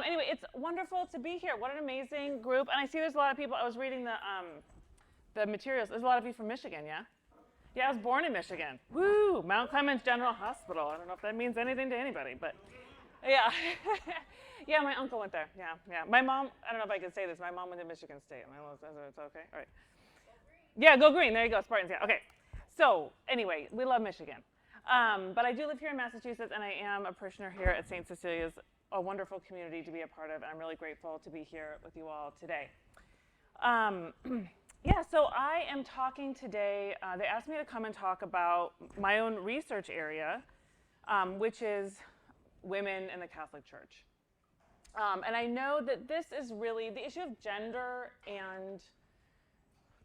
Anyway, it's wonderful to be here. What an amazing group. And I see there's a lot of people. I was reading the materials. There's a lot of you from Michigan, yeah? Yeah, I was born in Michigan. Woo! Mount Clemens General Hospital. I don't know if that means anything to anybody, but yeah. Yeah, my uncle went there. Yeah. My mom, I don't know if I can say this. My mom went to Michigan State. It's okay? All right. Yeah, go green. There you go, Spartans. Yeah, okay. So anyway, we love Michigan. But I do live here in Massachusetts, and I am a parishioner here at St. Cecilia's, a wonderful community to be a part of, and I'm really grateful to be here with you all today. Yeah, so I am talking today, they asked me to come and talk about my own research area, which is women in the Catholic Church. And I know that this is really, the issue of gender and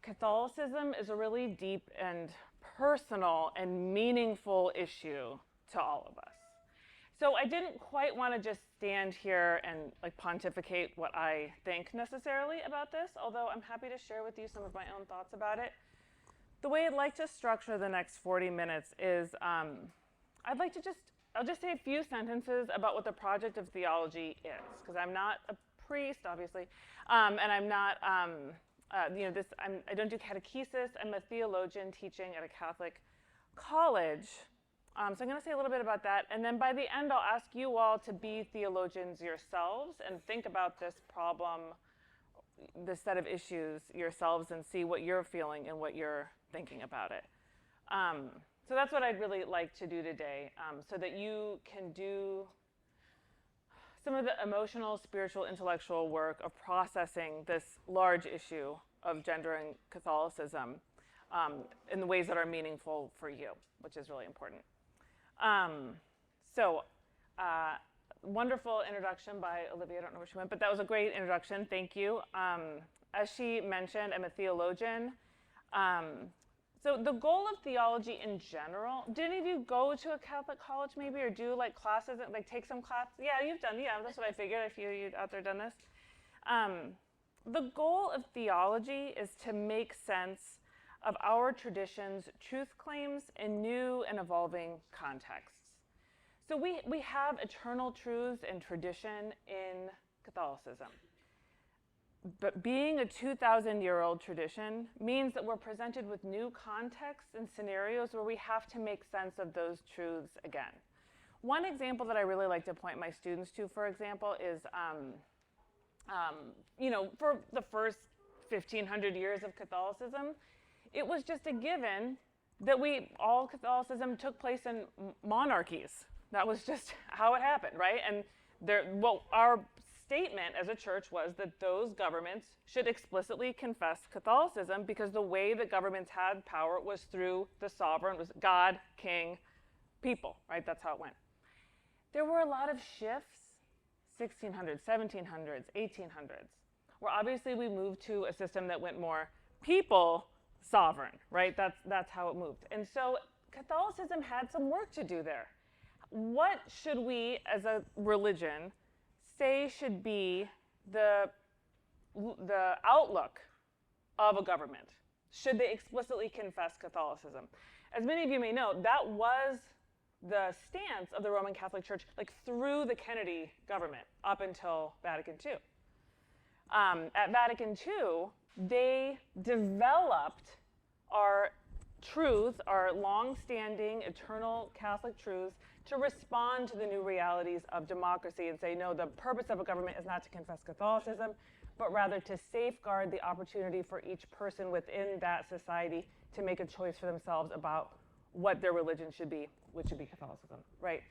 Catholicism is a really deep and personal and meaningful issue to all of us. So I didn't quite want to just stand here and like pontificate what I think necessarily about this, although I'm happy to share with you some of my own thoughts about it. The way I'd like to structure the next 40 minutes is I'll just say a few sentences about what the project of theology is, because I'm not a priest, obviously, and I'm not, I don't do catechesis. I'm a theologian teaching at a Catholic college. So I'm going to say a little bit about that, and then by the end I'll ask you all to be theologians yourselves and think about this problem, this set of issues yourselves, and see what you're feeling and what you're thinking about it. So that's what I'd really like to do today, so that you can do some of the emotional, spiritual, intellectual work of processing this large issue of gender and Catholicism in the ways that are meaningful for you, which is really important. Wonderful introduction by Olivia. I don't know where she went, but that was a great introduction. Thank you. As she mentioned, I'm a theologian. So the goal of theology in general, did any of you go to a Catholic college maybe, or do like classes, like take some class? Yeah, you've done, yeah, that's what I figured. A few of you out there done this. The goal of theology is to make sense of our tradition's truth claims in new and evolving contexts. So we have eternal truths and tradition in Catholicism. But being a 2,000-year-old tradition means that we're presented with new contexts and scenarios where we have to make sense of those truths again. One example that I really like to point my students to, for example, is, for the first 1,500 years of Catholicism, it was just a given that all Catholicism took place in monarchies. That was just how it happened, right? And our statement as a church was that those governments should explicitly confess Catholicism, because the way that governments had power was through the sovereign, was God, king, people, right? That's how it went. There were a lot of shifts, 1600s, 1700s, 1800s, where obviously we moved to a system that went more people sovereign, right? That's how it moved. And so Catholicism had some work to do there. What should we, as a religion, say should be the outlook of a government? Should they explicitly confess Catholicism? As many of you may know, that was the stance of the Roman Catholic Church, like through the Kennedy government up until Vatican II. At Vatican II, they developed our truths, our long-standing, eternal Catholic truths, to respond to the new realities of democracy and say, no, the purpose of a government is not to confess Catholicism, but rather to safeguard the opportunity for each person within that society to make a choice for themselves about what their religion should be, which should be Catholicism, right?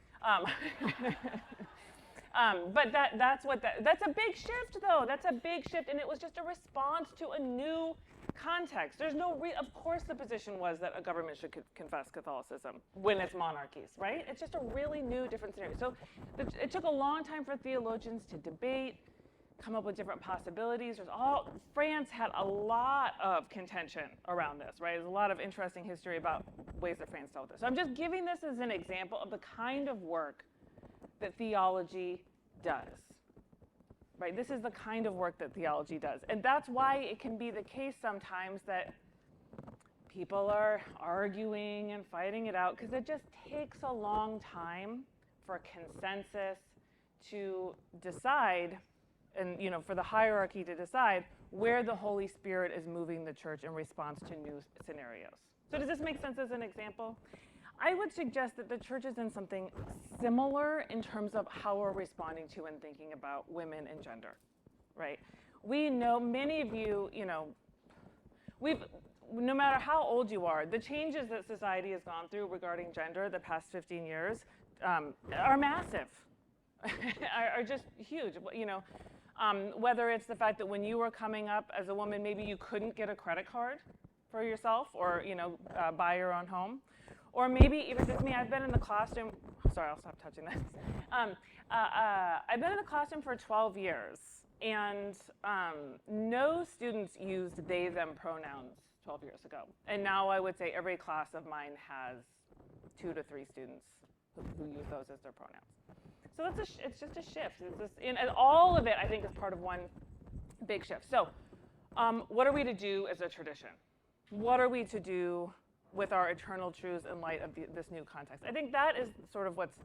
But that's a big shift, though. That's a big shift, and it was just a response to a new context. There's of course the position was that a government should confess Catholicism when it's monarchies, right? It's just a really new, different scenario. So it took a long time for theologians to debate, come up with different possibilities. France had a lot of contention around this, right? There's a lot of interesting history about ways that France dealt with this. So I'm just giving this as an example of the kind of work that theology does, right? This is the kind of work that theology does. And that's why it can be the case sometimes that people are arguing and fighting it out, because it just takes a long time for consensus to decide, and for the hierarchy to decide where the Holy Spirit is moving the church in response to new scenarios. So does this make sense as an example? I would suggest that the church is in something similar in terms of how we're responding to and thinking about women and gender, right? We know, many of you, no matter how old you are, the changes that society has gone through regarding gender the past 15 years are massive, are just huge. Whether it's the fact that when you were coming up as a woman, maybe you couldn't get a credit card for yourself or, buy your own home. Or maybe even just me, I've been in the classroom, sorry, I'll stop touching this. I've been in the classroom for 12 years, and no students used they, them pronouns 12 years ago. And now I would say every class of mine has 2 to 3 students who use those as their pronouns. So it's just a shift. And all of it, I think, is part of one big shift. So what are we to do as a tradition? What are we to do with our eternal truths in light of this new context? I think that is sort of what's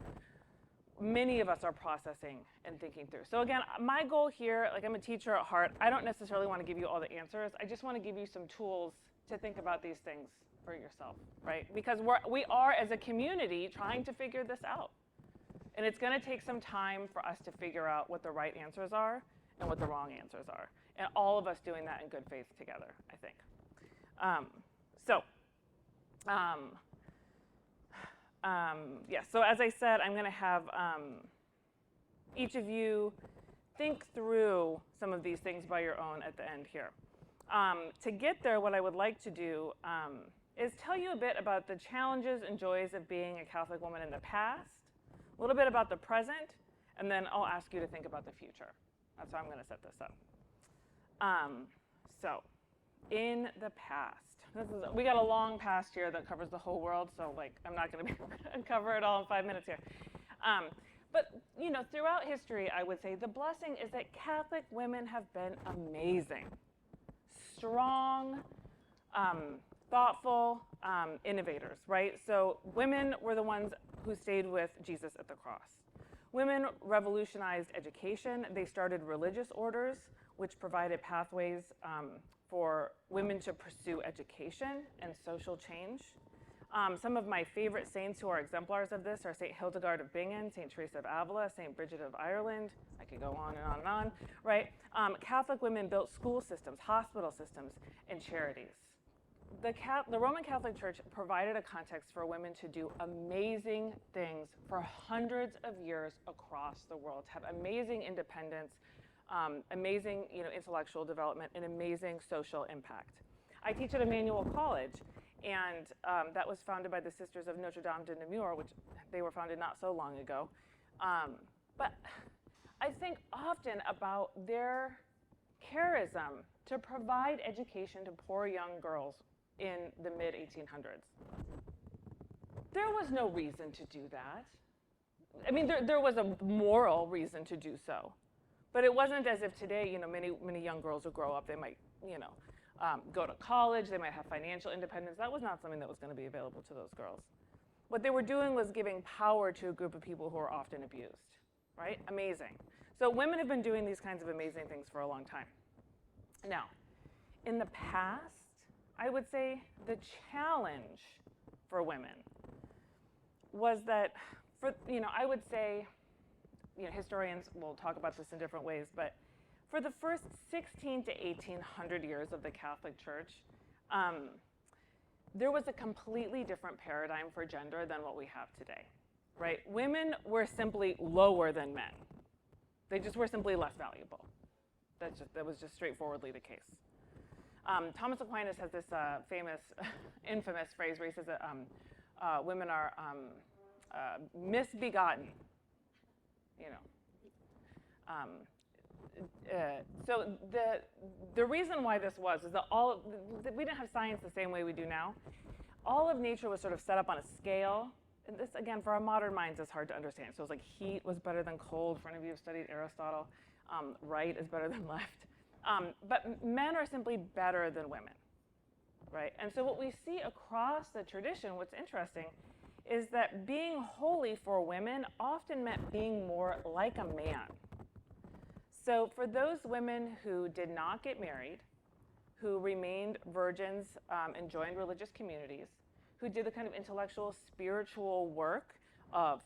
many of us are processing and thinking through. So again, my goal here, like I'm a teacher at heart, I don't necessarily want to give you all the answers. I just want to give you some tools to think about these things for yourself, right? Because we are as a community trying to figure this out. And it's going to take some time for us to figure out what the right answers are and what the wrong answers are. And all of us doing that in good faith together, I think. So as I said, I'm going to have each of you think through some of these things by your own at the end here. To get there, what I would like to do is tell you a bit about the challenges and joys of being a Catholic woman in the past, a little bit about the present, and then I'll ask you to think about the future. That's how I'm going to set this up. So, in the past. We got a long past here that covers the whole world, so I'm not going to cover it all in 5 minutes here. But throughout history, I would say the blessing is that Catholic women have been amazing, strong, thoughtful innovators, right? So women were the ones who stayed with Jesus at the cross. Women revolutionized education. They started religious orders, which provided pathways for women to pursue education and social change. Some of my favorite saints who are exemplars of this are St. Hildegard of Bingen, St. Teresa of Avila, St. Bridget of Ireland. I could go on and on and on, right? Catholic women built school systems, hospital systems, and charities. The Roman Catholic Church provided a context for women to do amazing things for hundreds of years across the world, to have amazing independence, amazing intellectual development, and amazing social impact. I teach at Emmanuel College, and that was founded by the Sisters of Notre Dame de Namur, which they were founded not so long ago. But I think often about their charism to provide education to poor young girls in the mid-1800s. There was no reason to do that. I mean, there was a moral reason to do so. But it wasn't as if today, many young girls who grow up, they might, go to college, they might have financial independence. That was not something that was going to be available to those girls. What they were doing was giving power to a group of people who are often abused, right? Amazing. So women have been doing these kinds of amazing things for a long time. Now, in the past, I would say the challenge for women was that, I would say, historians will talk about this in different ways, but for the first 16 to 1800 years of the Catholic Church, there was a completely different paradigm for gender than what we have today, right? Women were simply lower than men. They just were simply less valuable. That was just straightforwardly the case. Thomas Aquinas has this infamous phrase where he says that women are misbegotten. So the reason why this was is that we didn't have science the same way we do now. All of nature was sort of set up on a scale. And this, again, for our modern minds, is hard to understand. So it's like heat was better than cold. For any of you who have studied Aristotle, right is better than left. But men are simply better than women, right? And so what we see across the tradition, what's interesting, is that being holy for women often meant being more like a man. So for those women who did not get married, who remained virgins and joined religious communities, who did the kind of intellectual, spiritual work of,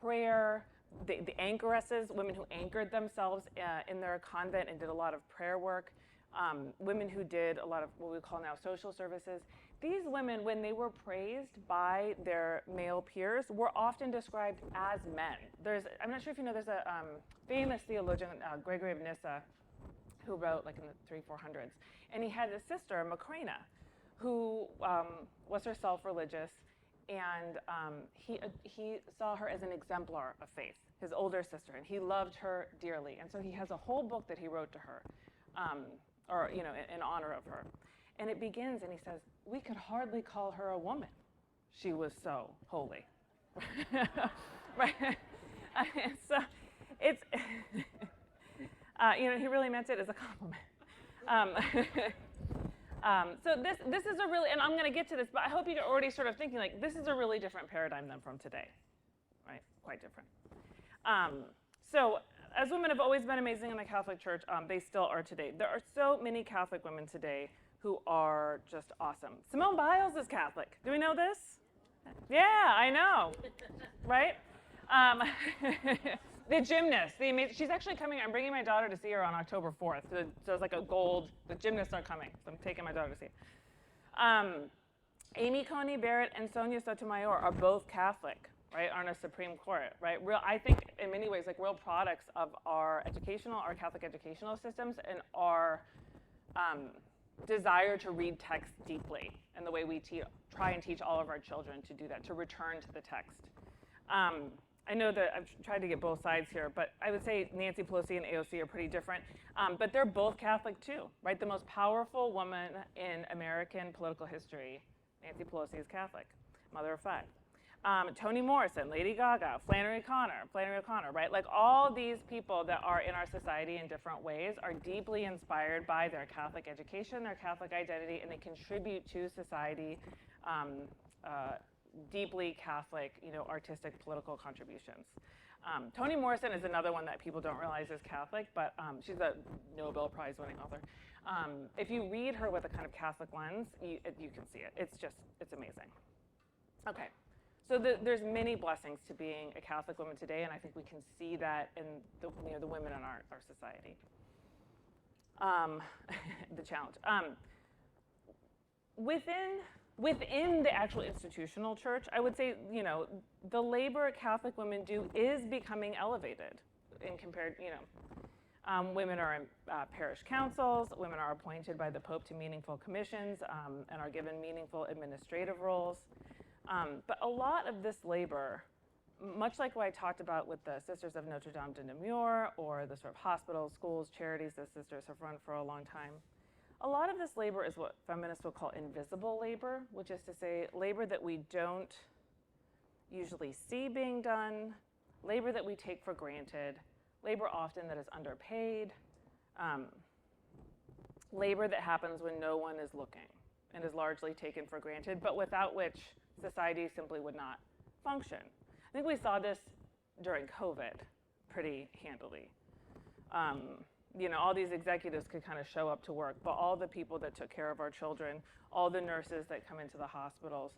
prayer, the anchoresses, women who anchored themselves in their convent and did a lot of prayer work, women who did a lot of what we call now social services. These women, when they were praised by their male peers, were often described as men. I'm not sure if you know, there's a famous theologian, Gregory of Nyssa, who wrote like in the 300-400s. And he had a sister, Macrina, who was herself religious, and he saw her as an exemplar of faith, his older sister, and he loved her dearly. And so he has a whole book that he wrote to her, in honor of her. And it begins, and he says, we could hardly call her a woman. She was so holy. Right? So it's, he really meant it as a compliment. So this is a really, and I'm going to get to this, but I hope you're already sort of thinking, like, this is a really different paradigm than from today, right? Quite different. So as women have always been amazing in the Catholic Church, they still are today. There are so many Catholic women today who are just awesome. Simone Biles is Catholic. Do we know this? Yeah, I know, right? The gymnast, she's actually coming. I'm bringing my daughter to see her on October 4th. So it's like the gymnasts are coming. So I'm taking my daughter to see her. Amy Coney Barrett and Sonia Sotomayor are both Catholic, right, on our Supreme Court, right? I think in many ways, like real products of our Catholic educational systems and our desire to read text deeply and the way we try and teach all of our children to do that, to return to the text. I know that I've tried to get both sides here, but I would say Nancy Pelosi and AOC are pretty different, but they're both Catholic too, right? The most powerful woman in American political history, Nancy Pelosi, is Catholic, mother of 5. Toni Morrison, Lady Gaga, Flannery O'Connor, right? Like all these people that are in our society in different ways are deeply inspired by their Catholic education, their Catholic identity, and they contribute to society deeply Catholic, artistic, political contributions. Toni Morrison is another one that people don't realize is Catholic, but she's a Nobel Prize winning author. If you read her with a kind of Catholic lens, you can see it. It's amazing. Okay, so there's many blessings to being a Catholic woman today, and I think we can see that in the women in our society. The challenge. Within the actual institutional church, I would say, the labor Catholic women do is becoming elevated in compared, women are in parish councils, women are appointed by the Pope to meaningful commissions and are given meaningful administrative roles. But a lot of this labor, much like what I talked about with the Sisters of Notre Dame de Namur or the sort of hospitals, schools, charities that sisters have run for a long time, a lot of this labor is what feminists would call invisible labor, which is to say labor that we don't usually see being done, labor that we take for granted, labor often that is underpaid, labor that happens when no one is looking and is largely taken for granted, but without which society simply would not function. I think we saw this during COVID pretty handily. All these executives could kind of show up to work, but all the people that took care of our children, all the nurses that come into the hospitals,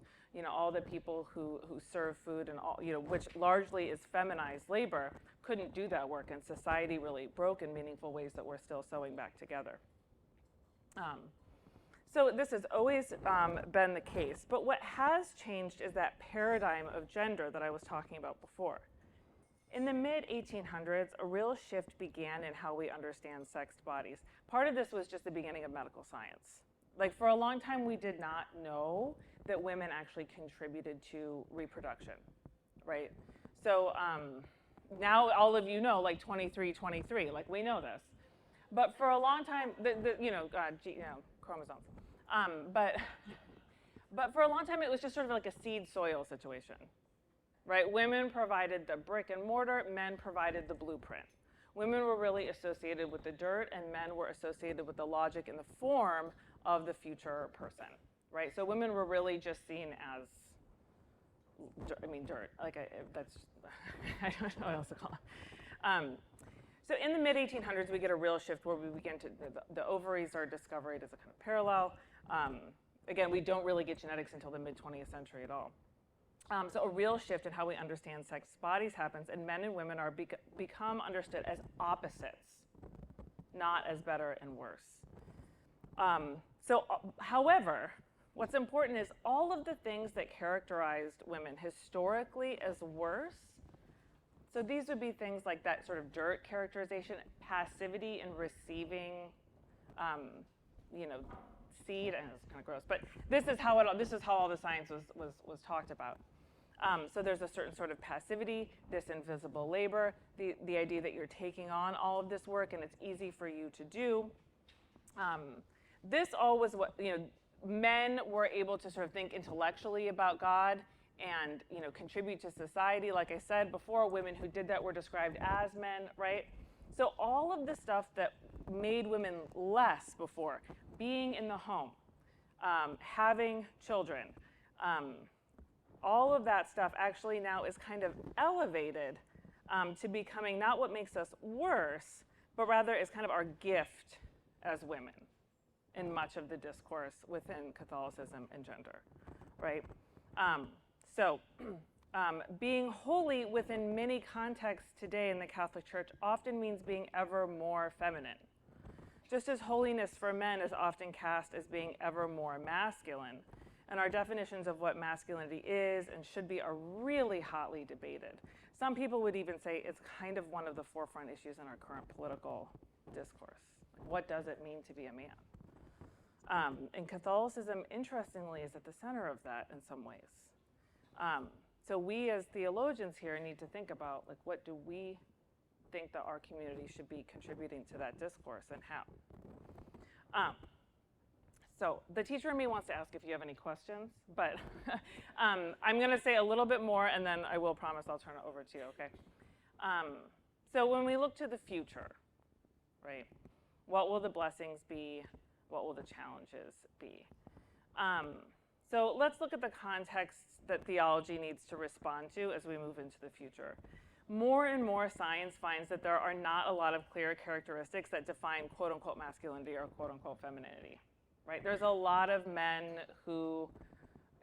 all the people who serve food and all, which largely is feminized labor, couldn't do that work, and society really broke in meaningful ways that we're still sewing back together. So this has always been the case, but what has changed is that paradigm of gender that I was talking about before. In the mid-1800s, a real shift began in how we understand sexed bodies. Part of this was just the beginning of medical science. Like for a long time, we did not know that women actually contributed to reproduction, right? So now all of you know, like 23, like we know this. But for a long time, chromosomes. But for a long time, it was just sort of like a seed-soil situation. Right? Women provided the brick and mortar, men provided the blueprint. Women were really associated with the dirt, and men were associated with the logic and the form of the future person, right? So women were really just seen as dirt. That's, I don't know what else to call it. So in the mid-1800s, we get a real shift where we begin to, the ovaries are discovered as a kind of parallel. Again, we don't really get genetics until the mid-20th century at all. So a real shift in how we understand sex bodies happens, and men and women are become understood as opposites, not as better and worse. However, what's important is all of the things that characterized women historically as worse. So these would be things like that sort of dirt characterization, passivity in receiving, seed. I know it's kind of gross, but this is how all the science was talked about. So there's a certain sort of passivity, this invisible labor, the idea that you're taking on all of this work and it's easy for you to do. This all was what, men were able to sort of think intellectually about God and, contribute to society. Like I said before, women who did that were described as men, right? So all of the stuff that made women less before, being in the home, having children, all of that stuff actually now is kind of elevated to becoming not what makes us worse, but rather is kind of our gift as women in much of the discourse within Catholicism and gender, right? Being holy within many contexts today in the Catholic Church often means being ever more feminine. Just as holiness for men is often cast as being ever more masculine, and our definitions of what masculinity is and should be are really hotly debated. Some people would even say it's kind of one of the forefront issues in our current political discourse. What does it mean to be a man? And Catholicism, interestingly, is at the center of that in some ways. So we as theologians here need to think about, what do we think that our community should be contributing to that discourse and how? So the teacher in me wants to ask if you have any questions, but I'm going to say a little bit more, and then I will promise I'll turn it over to you, okay? So when we look to the future, right, what will the blessings be? What will the challenges be? So let's look at the context that theology needs to respond to as we move into the future. More and more science finds that there are not a lot of clear characteristics that define quote-unquote masculinity or quote-unquote femininity, right? There's a lot of men who,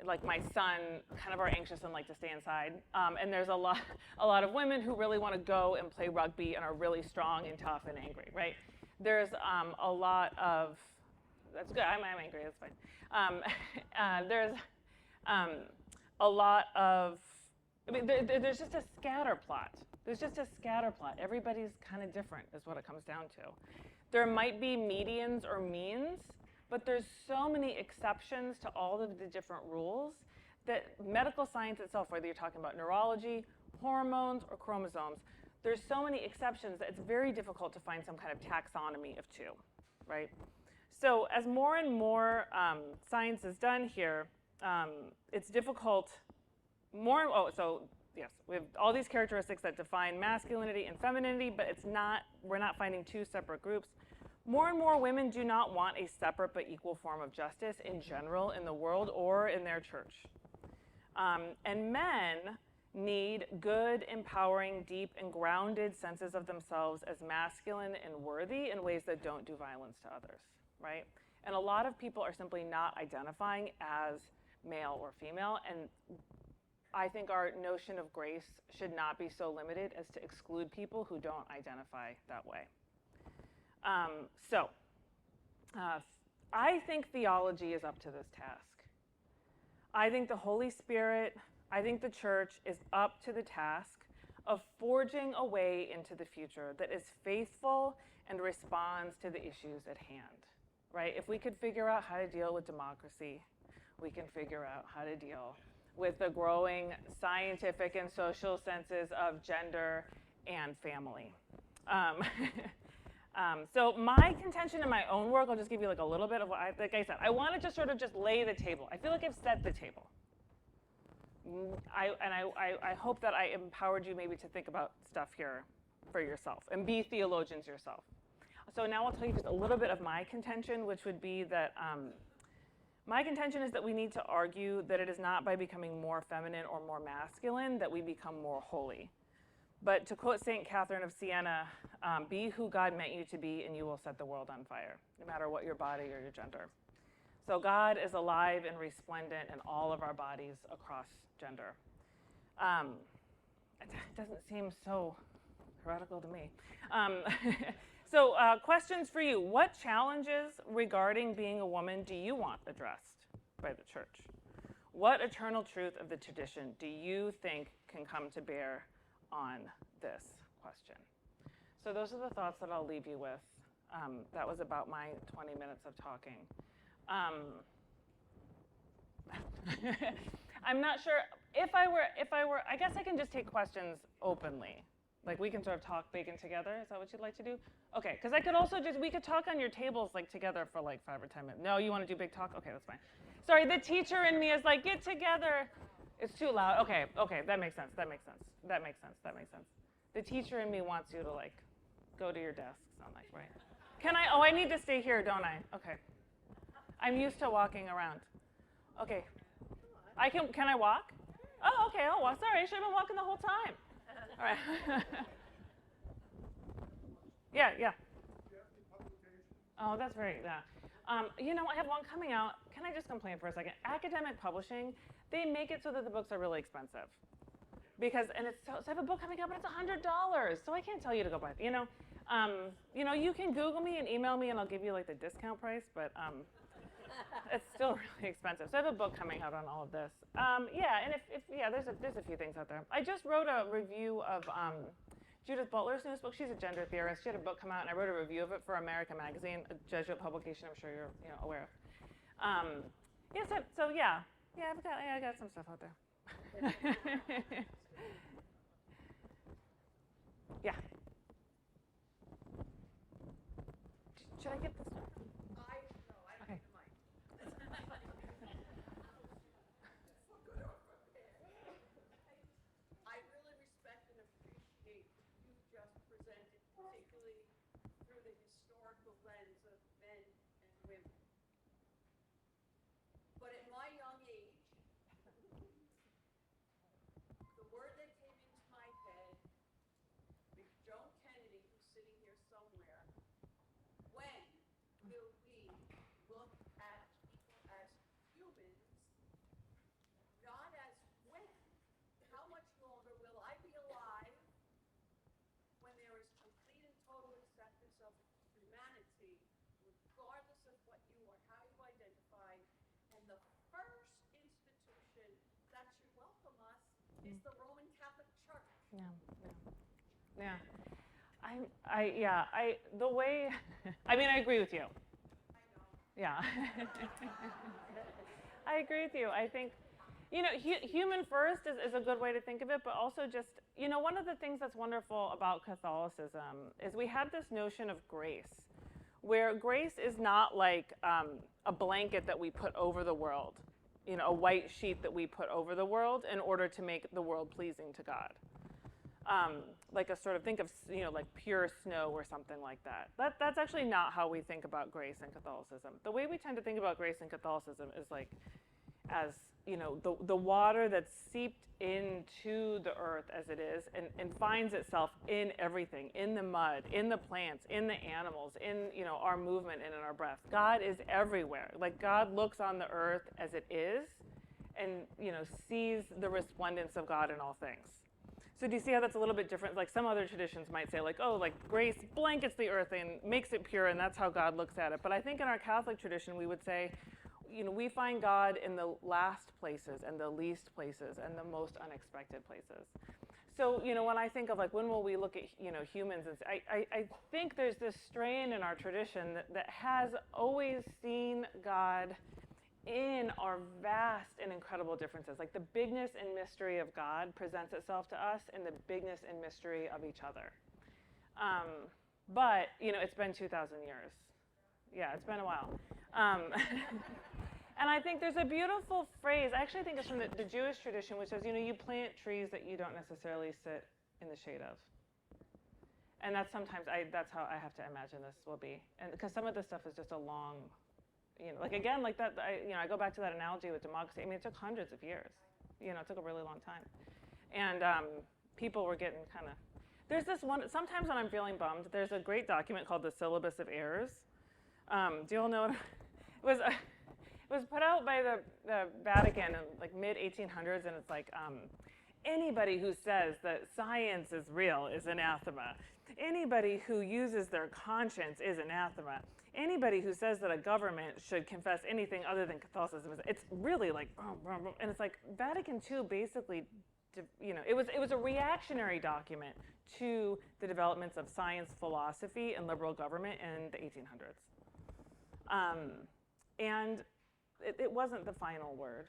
like my son, kind of are anxious and like to stay inside. And there's a lot of women who really want to go and play rugby and are really strong and tough and angry, right? There's a lot of, that's good, I'm angry, that's fine. There's a lot of, there's just a scatter plot. There's just a scatter plot. Everybody's kind of different is what it comes down to. There might be medians or means, but there's so many exceptions to all of the different rules that medical science itself, whether you're talking about neurology, hormones, or chromosomes, there's so many exceptions that it's very difficult to find some kind of taxonomy of two, right? So as more and more science is done here, it's difficult, yes, we have all these characteristics that define masculinity and femininity, but we're not finding two separate groups. More and more women do not want a separate but equal form of justice in general in the world or in their church. And men need good, empowering, deep, and grounded senses of themselves as masculine and worthy in ways that don't do violence to others, right? And a lot of people are simply not identifying as male or female, and I think our notion of grace should not be so limited as to exclude people who don't identify that way. I think theology is up to this task. I think the Holy Spirit, I think the church is up to the task of forging a way into the future that is faithful and responds to the issues at hand, right? If we could figure out how to deal with democracy, we can figure out how to deal with the growing scientific and social senses of gender and family. So my contention in my own work, I'll just give you a little bit of what like I said, I wanted to sort of just lay the table. I feel like I've set the table. I hope that I empowered you maybe to think about stuff here for yourself and be theologians yourself. So now I'll tell you just a little bit of my contention, which would be that My contention is that we need to argue that it is not by becoming more feminine or more masculine that we become more holy. But to quote St. Catherine of Siena, be who God meant you to be and you will set the world on fire, no matter what your body or your gender. So God is alive and resplendent in all of our bodies across gender. It doesn't seem so heretical to me. So questions for you. What challenges regarding being a woman do you want addressed by the church? What eternal truth of the tradition do you think can come to bear on this question? So those are the thoughts that I'll leave you with. That was about my 20 minutes of talking. I'm not sure if I were, I guess I can just take questions openly. Like we can sort of talk bacon together. Is that what you'd like to do? Okay, because I could also we could talk on your tables like together for like 5 or 10 minutes. No, you want to do big talk? Okay, that's fine. Sorry, the teacher in me is like, get together. It's too loud. Okay, that makes sense. That makes sense. The teacher in me wants you to like go to your desks. I'm like, right. Can I, I need to stay here, don't I? Okay. I'm used to walking around. Okay. Can I walk? Oh, okay, sorry, I should have been walking the whole time. All right. Yeah. Oh, that's very, yeah. I have one coming out. Can I just complain for a second? Academic publishing, they make it so that the books are really expensive. Because, so I have a book coming out, but it's $100. So I can't tell you to go buy it. You can Google me and email me and I'll give you like the discount price, but it's still really expensive. So I have a book coming out on all of this. And there's a few things out there. I just wrote a review of Judith Butler's newest book. She's a gender theorist. She had a book come out, and I wrote a review of it for America Magazine, a Jesuit publication. I'm sure you're aware of. I got some stuff out there. Yeah. Should I get this one? Okay. I really respect and appreciate what you've just presented, particularly through the historical lens of men and women. But at my young age, the word that came into my head is Joan Kennedy, who's sitting here somewhere. When will we look at people as humans, not as women? How much longer will I be alive when there is complete and total acceptance of humanity, regardless of what you or how you identify? And the first institution that should welcome us is the Roman Catholic Church. Yeah. I agree with you. I know. Yeah. I agree with you. I think, human first is a good way to think of it, but also just, one of the things that's wonderful about Catholicism is we have this notion of grace, where grace is not like a blanket that we put over the world, a white sheet that we put over the world in order to make the world pleasing to God. Like a sort of, think of, like pure snow or something like that. That's actually not how we think about grace in Catholicism. The way we tend to think about grace in Catholicism is like as, the water that's seeped into the earth as it is and finds itself in everything, in the mud, in the plants, in the animals, in, our movement and in our breath. God is everywhere. Like God looks on the earth as it is and, sees the resplendence of God in all things. So do you see how that's a little bit different? Like some other traditions might say like, grace blankets the earth and makes it pure and that's how God looks at it. But I think in our Catholic tradition, we would say, we find God in the last places and the least places and the most unexpected places. So, when I think of like, when will we look at, humans, and I think there's this strain in our tradition that has always seen God in our vast and incredible differences. Like the bigness and mystery of God presents itself to us in the bigness and mystery of each other. But, it's been 2,000 years. Yeah, it's been a while. And I think there's a beautiful phrase, I actually think it's from the Jewish tradition, which says, you plant trees that you don't necessarily sit in the shade of. And that's sometimes, that's how I have to imagine this will be. And because some of this stuff is just a long like again, like that, I go back to that analogy with democracy. I mean, it took hundreds of years. It took a really long time. And people were getting kind of, there's this one, sometimes when I'm feeling bummed, there's a great document called the Syllabus of Errors. Do you all know what it was put out by the Vatican in like mid-1800s, and it's like, anybody who says that science is real is anathema. Anybody who uses their conscience is anathema. Anybody who says that a government should confess anything other than Catholicism is, it's really like, and it's like Vatican II basically, it was a reactionary document to the developments of science, philosophy, and liberal government in the 1800s. And it wasn't the final word,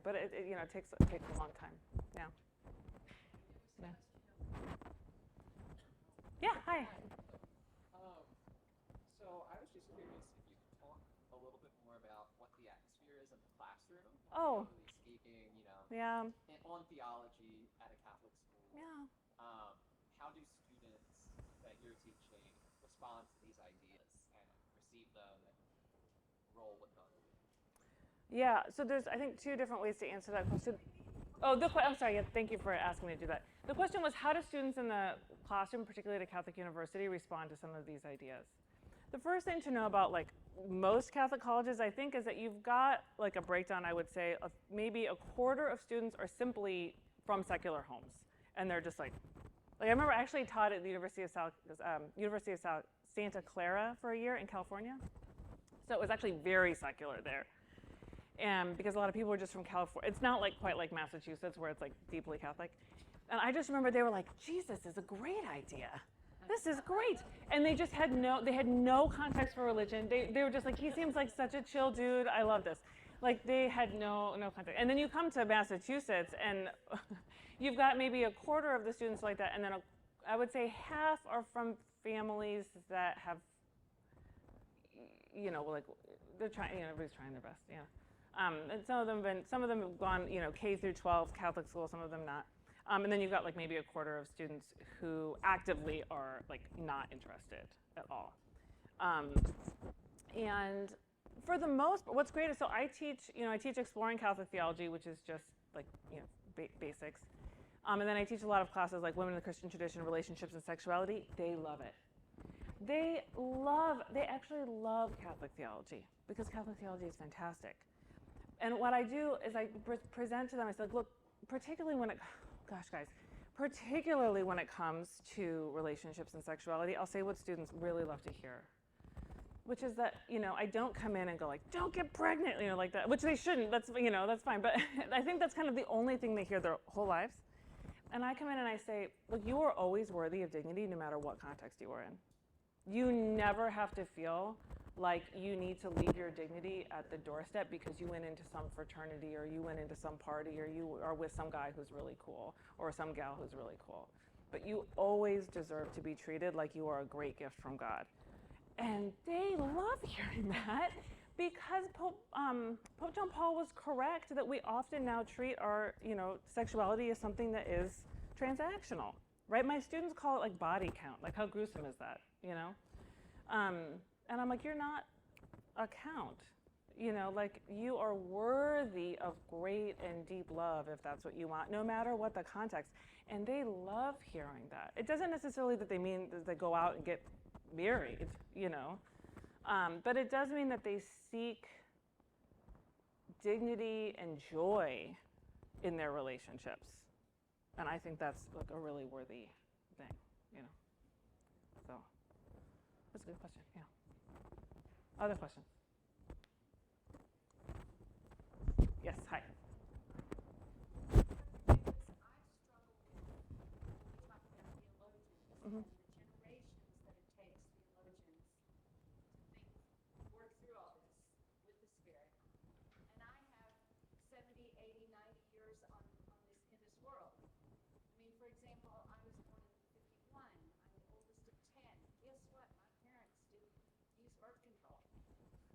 but it takes a long time. Yeah. Yeah. Hi. So I was just curious if you could talk a little bit more about what the atmosphere is in the classroom. Oh. Generally speaking, Yeah. on theology at a Catholic school. Yeah. How do students that you're teaching respond to these ideas and receive them and roll with them? Yeah. So there's, I think, two different ways to answer that question. Oh, I'm sorry. Yeah, thank you for asking me to do that. The question was, how do students in the classroom, particularly at a Catholic university, respond to some of these ideas? The first thing to know about like most Catholic colleges, I think, is that you've got like a breakdown, I would say, of maybe a quarter of students are simply from secular homes. And they're just like I remember I actually taught at the University of Santa Clara for a year in California. So it was actually very secular there. And because a lot of people were just from California. It's not like quite like Massachusetts where it's like deeply Catholic. And I just remember they were like, Jesus is a great idea. This is great. And they just had no context for religion. They were just like, he seems like such a chill dude. I love this. Like they had no context. And then you come to Massachusetts and you've got maybe a quarter of the students like that. And then I would say half are from families that have, like they're trying, everybody's trying their best, and some of them have gone, K through 12 Catholic school, some of them not. And then you've got like maybe a quarter of students who actively are like not interested at all. And for the most part, what's great is, so I teach exploring Catholic theology, which is just like, basics. And then I teach a lot of classes like women in the Christian tradition, relationships and sexuality. They love it. They actually love Catholic theology because Catholic theology is fantastic. And what I do is I present to them, I said, look, particularly when it comes to relationships and sexuality, I'll say what students really love to hear, which is that, I don't come in and go like, don't get pregnant, like that, which they shouldn't, that's fine. But I think that's kind of the only thing they hear their whole lives. And I come in and I say, look, you are always worthy of dignity no matter what context you are in. You never have to feel like you need to leave your dignity at the doorstep because you went into some fraternity or you went into some party or you are with some guy who's really cool or some gal who's really cool. But you always deserve to be treated like you are a great gift from God. And they love hearing that because Pope John Paul was correct that we often now treat our, sexuality as something that is transactional, right? My students call it like body count. Like how gruesome is that, And I'm like, you're not a count, like you are worthy of great and deep love if that's what you want, no matter what the context. And they love hearing that. It doesn't necessarily that they mean that they go out and get married, but it does mean that they seek dignity and joy in their relationships. And I think that's like a really worthy thing, So that's a good question, yeah. Other questions? Yes, hi. Mm-hmm. The generations that it takes theologians to work through all this with the Spirit. And I have 70, 80, 90 years in this world. I mean, for example, I was born in 51. I'm the oldest of 10. Guess what? My parents didn't use birth control.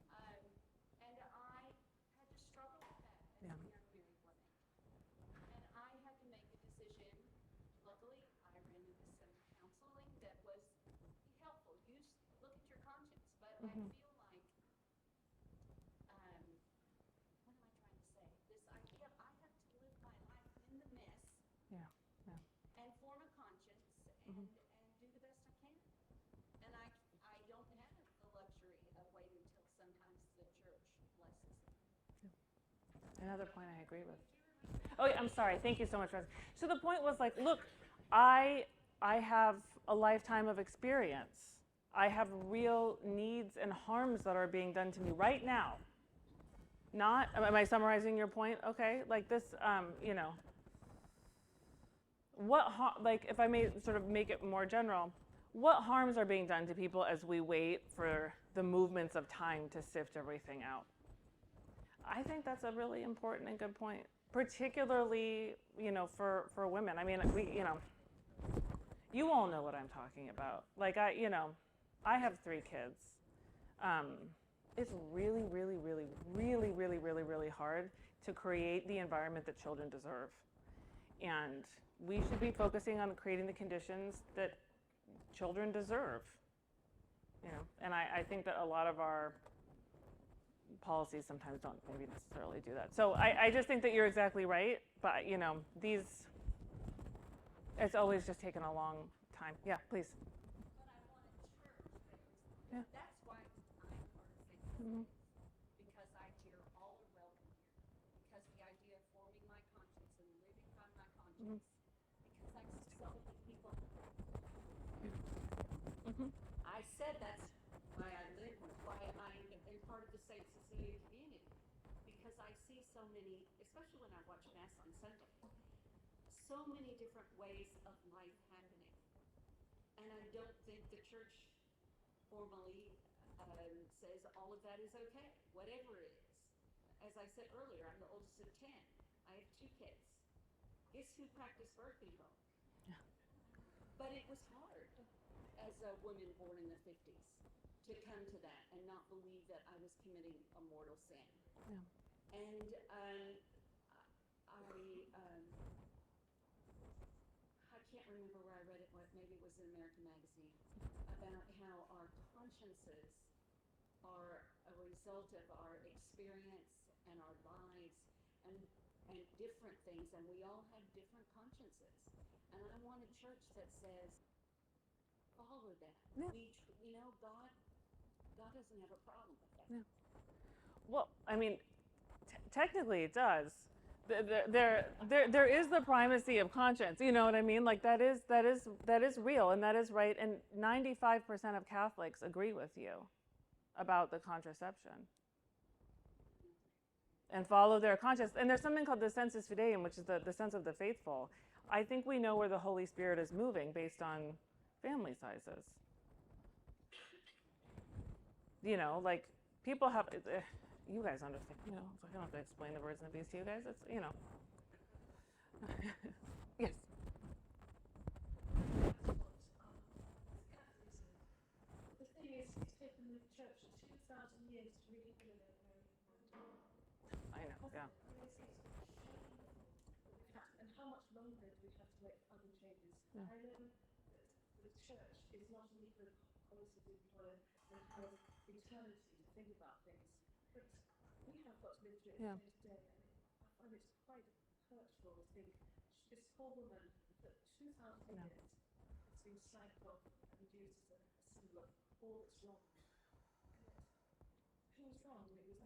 And I had to struggle with that as a young married woman. And I had to make a decision. Luckily, I ran into some counseling that was helpful. Look at your conscience. But I feel like Another point I agree with. Oh, yeah, I'm sorry. Thank you so much. So the point was like, look, I have a lifetime of experience. I have real needs and harms that are being done to me right now. Not, am I summarizing your point? Okay, like this, like if I may sort of make it more general, what harms are being done to people as we wait for the movements of time to sift everything out? I think that's a really important and good point, particularly, for women. I mean, you all know what I'm talking about. Like I have 3 kids. It's really, really, really, really, really, really, really hard to create the environment that children deserve. And we should be focusing on creating the conditions that children deserve. And I think that a lot of our policies sometimes don't maybe necessarily do that. So I just think that you're exactly right, but it's always just taken a long time. Yeah, please. But I want a church that was, Yeah. that's why I'm part of faith. Because I hear all are welcome here. Because the idea of forming my conscience and living by my conscience. Because I see so many people. I said that's why I live, why I am part of the Saint Cecilia community. Because I see so many, especially when I watch Mass on Sunday, so many different ways of life happening. And I don't think the church formally says all of that is okay, whatever it is. As I said earlier, I'm the oldest of 10. I have 2 kids. Guess who practiced birth control? Yeah. But it was hard as a woman born in the 50s to come to that and not believe that I was committing a mortal sin. Yeah. And I can't remember where I read it, maybe it was in American Magazine, about how our consciences are a result of our experience and our lives and different things, and we all have different consciences. And I want a church that says, follow that. Yeah. God doesn't have a problem with that. Yeah. Well, I mean, technically it does. There is the primacy of conscience. You know what I mean? Like that is real and that is right. And 95% of Catholics agree with you about the contraception and follow their conscience. And there's something called the sensus fidei, which is the sense of the faithful. I think we know where the Holy Spirit is moving based on family sizes. Like people have, you guys understand, so I don't have to explain the birds and the bees to you guys. It's, Yes. The thing is, it's taken the church 2,000 years to really do it. I know, yeah. And how much longer do we have to wait for other changes? Yeah. I know that the church is not an equal policy employer and has eternity to think about things. But we have got to live through it Yeah. day to day. And I find it's quite hurtful to think this poor woman for 2,000 Yeah. years has been slagged off and used as a symbol of all that's wrong. Who was wrong? It was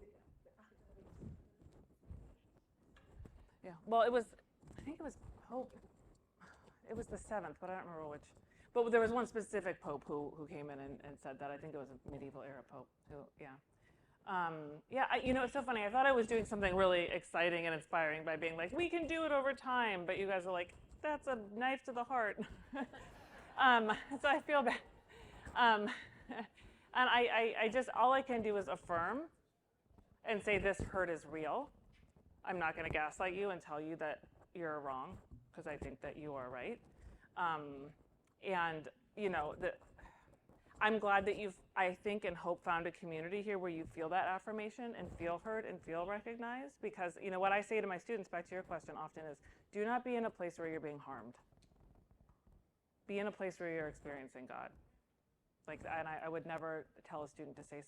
the academics. Yeah. Well, I think it was Pope. It was the 7th, but I don't remember which. But there was one specific Pope who came in and said that. I think it was a medieval era Pope who, yeah. It's so funny. I thought I was doing something really exciting and inspiring by being like, we can do it over time. But you guys are like, that's a knife to the heart. So I feel bad. And I just, all I can do is affirm and say this hurt is real. I'm not going to gaslight you and tell you that you're wrong, because I think that you are right. I'm glad that you've, I think and hope, found a community here where you feel that affirmation and feel heard and feel recognized. Because what I say to my students, back to your question often, is do not be in a place where you're being harmed. Be in a place where you're experiencing God. And I would never tell a student to stay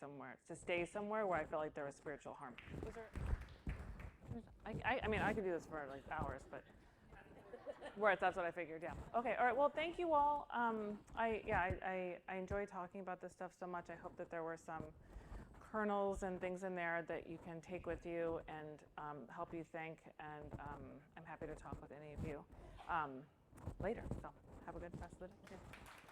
somewhere where I feel like there is spiritual harm. I could do this for like hours, but that's what I figured. Yeah. Okay. All right. Well, thank you all. I enjoy talking about this stuff so much. I hope that there were some kernels and things in there that you can take with you and help you think. And I'm happy to talk with any of you later. So have a good rest of the day.